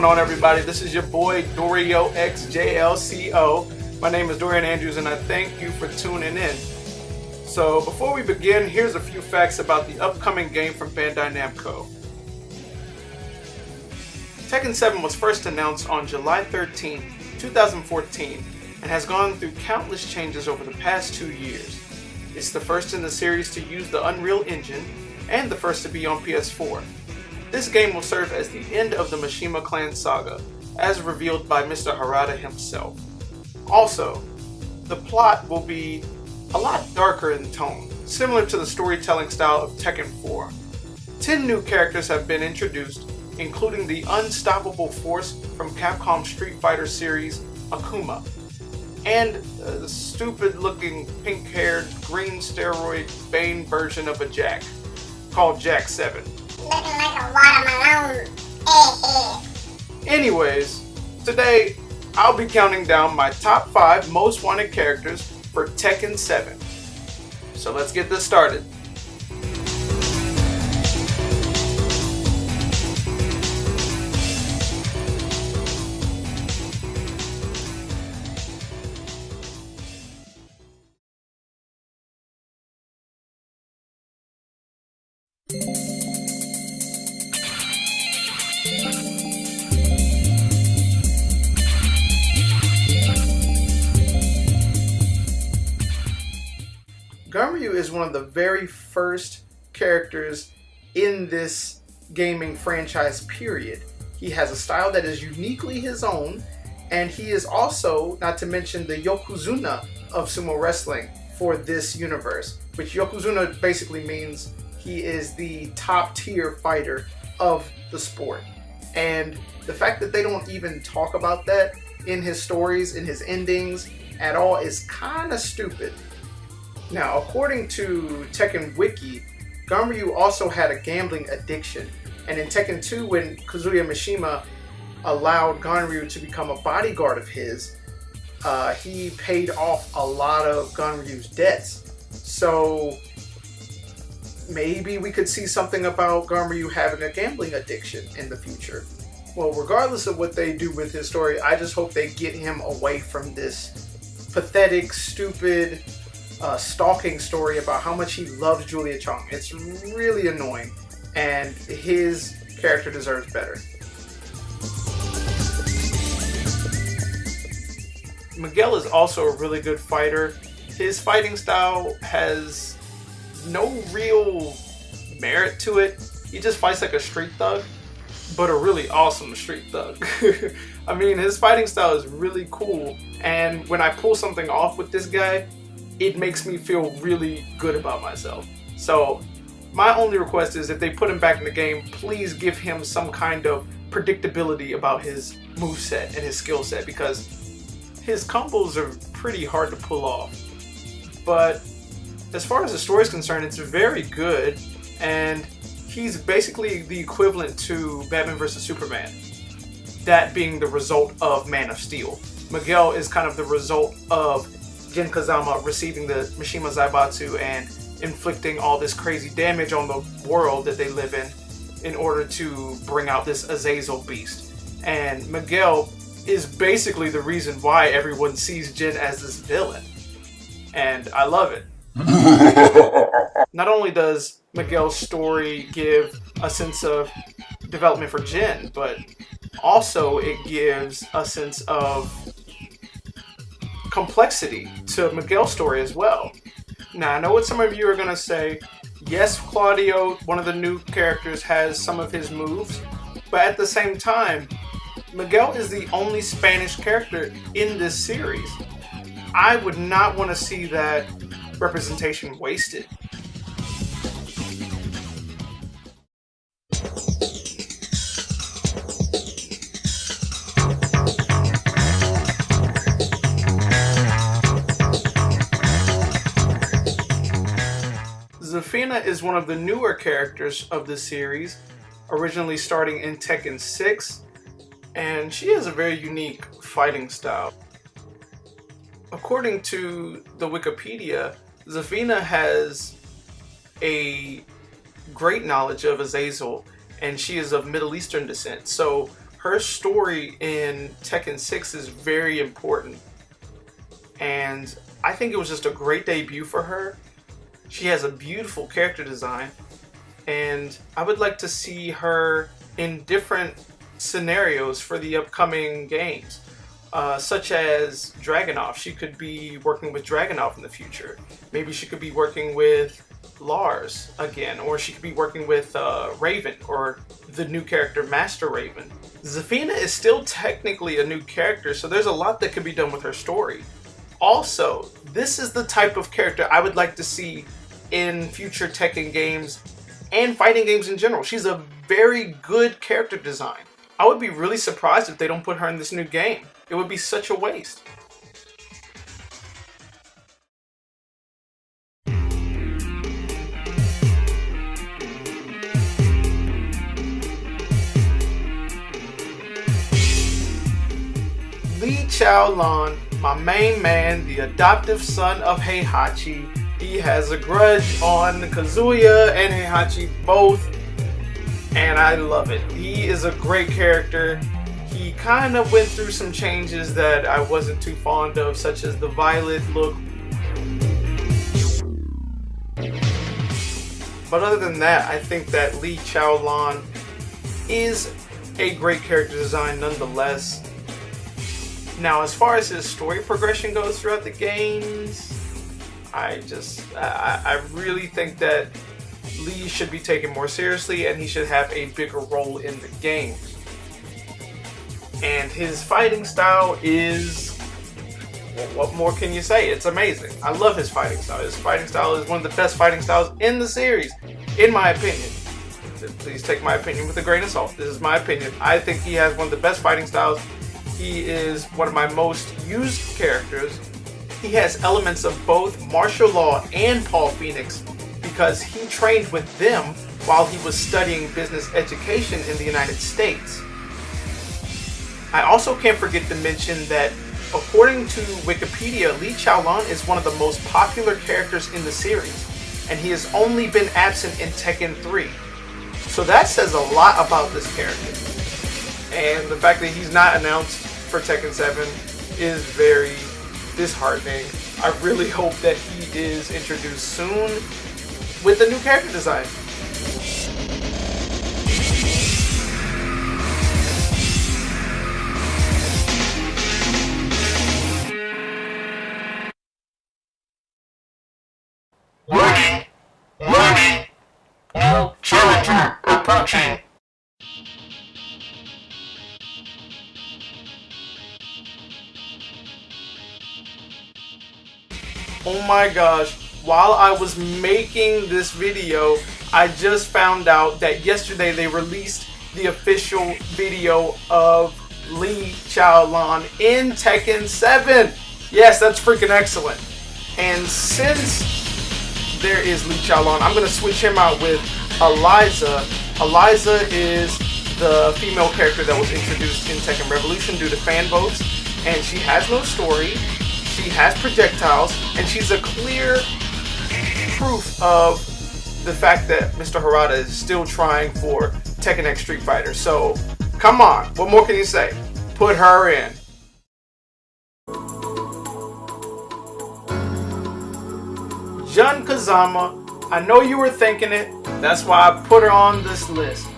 going on, everybody? This is your boy Dorio XJLCO. My name is Dorian Andrews and I thank you for tuning in. So before we begin, here's a few facts about the upcoming game from Bandai-Namco. Tekken 7 was first announced on July 13, 2014 and has gone through countless changes over the past 2 years. It's the first in the series to use the Unreal Engine and the first to be on PS4. This game will serve as the end of the Mishima clan saga, as revealed by Mr. Harada himself. Also, the plot will be a lot darker in tone, similar to the storytelling style of Tekken 4. 10 new characters have been introduced, including the unstoppable force from Capcom's Street Fighter series, Akuma, and the stupid-looking pink-haired, green steroid Bane version of a Jack, called Jack 7. Looking like a watermelon. Anyways, today I'll be counting down my top 5 most wanted characters for Tekken 7. So let's get this started. Ganryu is one of the very first characters in this gaming franchise period. He has a style that is uniquely his own, and he is also, not to mention, the Yokozuna of sumo wrestling for this universe, which Yokozuna basically means he is the top tier fighter of the sport. And the fact that they don't even talk about that in his stories, in his endings at all, is kind of stupid. Now, according to Tekken Wiki, Ganryu also had a gambling addiction, and in Tekken 2, when Kazuya Mishima allowed Ganryu to become a bodyguard of his, he paid off a lot of Ganryu's debts. So maybe we could see something about Ganryu having a gambling addiction in the future. Well, regardless of what they do with his story, I just hope they get him away from this pathetic, stupid, stalking story about how much he loves Julia Chung. It's really annoying, and his character deserves better. Miguel is also a really good fighter. His fighting style has no real merit to it. He just fights like a street thug, but a really awesome street thug. I mean, his fighting style is really cool, and when I pull something off with this guy, it makes me feel really good about myself. So my only request is, if they put him back in the game, please give him some kind of predictability about his moveset and his skill set, because his combos are pretty hard to pull off. But as far as the story is concerned, it's very good, and he's basically the equivalent to Batman vs. Superman, that being the result of Man of Steel. Miguel is kind of the result of Jun Kazama receiving the Mishima Zaibatsu and inflicting all this crazy damage on the world that they live in order to bring out this Azazel beast. And Miguel is basically the reason why everyone sees Jin as this villain. And I love it. Not only does Miguel's story give a sense of development for Jin, but also it gives a sense of complexity to Miguel's story as well. Now, I know what some of you are going to say. Yes, Claudio, one of the new characters, has some of his moves, but at the same time, Miguel is the only Spanish character in this series. I would not want to see that representation wasted. Safina is one of the newer characters of the series, originally starting in Tekken 6, and she has a very unique fighting style. According to the Wikipedia, Safina has a great knowledge of Azazel, and she is of Middle Eastern descent. So her story in Tekken 6 is very important. And I think it was just a great debut for her. She has a beautiful character design. And I would like to see her in different scenarios for the upcoming games. Such as Dragunov. She could be working with Dragunov in the future. Maybe she could be working with Lars again, or she could be working with Raven, or the new character Master Raven. Safina is still technically a new character, so there's a lot that could be done with her story. Also, this is the type of character I would like to see in future Tekken games and fighting games in general. She's a very good character design. I would be really surprised if they don't put her in this new game. It would be such a waste. Lee Chaolan, my main man, the adoptive son of Heihachi. He has a grudge on Kazuya and Heihachi both, and I love it. He is a great character. He kind of went through some changes that I wasn't too fond of, such as the violet look. But other than that, I think that Lee Chaolan is a great character design nonetheless. Now, as far as his story progression goes throughout the games, I really think that Lee should be taken more seriously and he should have a bigger role in the game. And his fighting style is, well, what more can you say? It's amazing. I love his fighting style. His fighting style is one of the best fighting styles in the series, in my opinion. Please take my opinion with a grain of salt. This is my opinion. I think he has one of the best fighting styles. He is one of my most used characters. He has elements of both martial law and Paul Phoenix because he trained with them while he was studying business education in the United States. I also can't forget to mention that according to Wikipedia, Lee Chaolan is one of the most popular characters in the series, and he has only been absent in Tekken 3. So that says a lot about this character. And the fact that he's not announced for Tekken 7 is very disheartening. I really hope that he is introduced soon with a new character design. Warning! Warning! New challenger approaching! Oh my gosh, while I was making this video, I just found out that yesterday they released the official video of Lee Chaolan in Tekken 7. Yes, that's freaking excellent. And since there is Lee Chaolan, I'm going to switch him out with Eliza. Eliza is the female character that was introduced in Tekken Revolution due to fan votes, and she has no story. She has projectiles, and she's a clear proof of the fact that Mr. Harada is still trying for Tekken X Street Fighter. So, come on, what more can you say? Put her in. Jun Kazama, I know you were thinking it, that's why I put her on this list.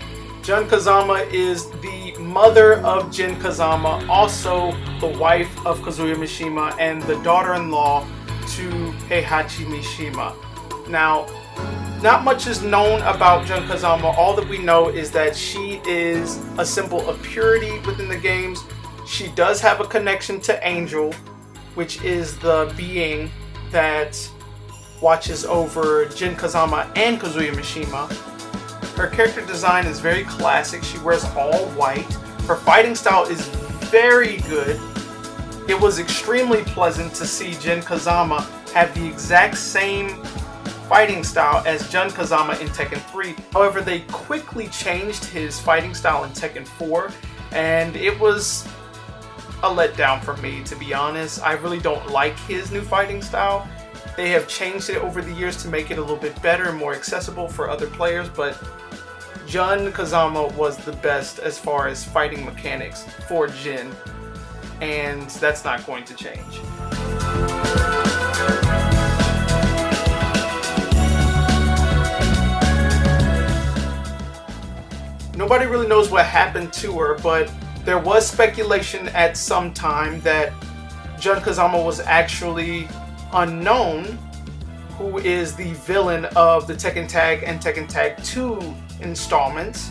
Jun Kazama is the mother of Jin Kazama, also the wife of Kazuya Mishima, and the daughter-in-law to Heihachi Mishima. Now, not much is known about Jun Kazama. All that we know is that she is a symbol of purity within the games. She does have a connection to Angel, which is the being that watches over Jin Kazama and Kazuya Mishima. Her character design is very classic. She wears all white. Her fighting style is very good. It was extremely pleasant to see Jin Kazama have the exact same fighting style as Jun Kazama in Tekken 3. However, they quickly changed his fighting style in Tekken 4, and it was a letdown for me, to be honest. I really don't like his new fighting style. They have changed it over the years to make it a little bit better and more accessible for other players, but Jun Kazama was the best as far as fighting mechanics for Jin, and that's not going to change. Nobody really knows what happened to her, but there was speculation at some time that Jun Kazama was actually Unknown, who is the villain of the Tekken Tag and Tekken Tag 2 installments.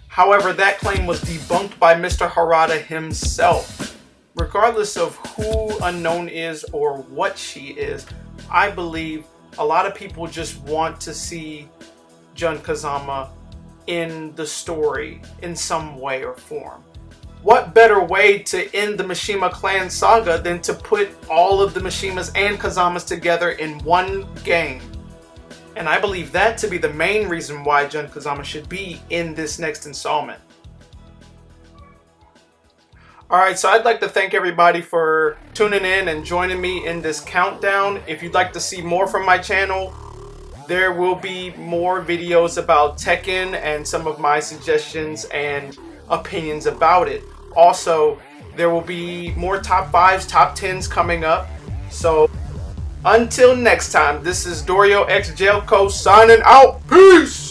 However, that claim was debunked by Mr. Harada himself. Regardless of who Unknown is or what she is, I believe a lot of people just want to see Jun Kazama in the story in some way or form. What better way to end the Mishima clan saga than to put all of the Mishimas and Kazamas together in one game? And I believe that to be the main reason why Jun Kazama should be in this next installment. Alright, so I'd like to thank everybody for tuning in and joining me in this countdown. If you'd like to see more from my channel, there will be more videos about Tekken and some of my suggestions and opinions about it. Also, there will be more top 5s, top 10s coming up. So until next time, this is Dorio X Jailco signing out. Peace!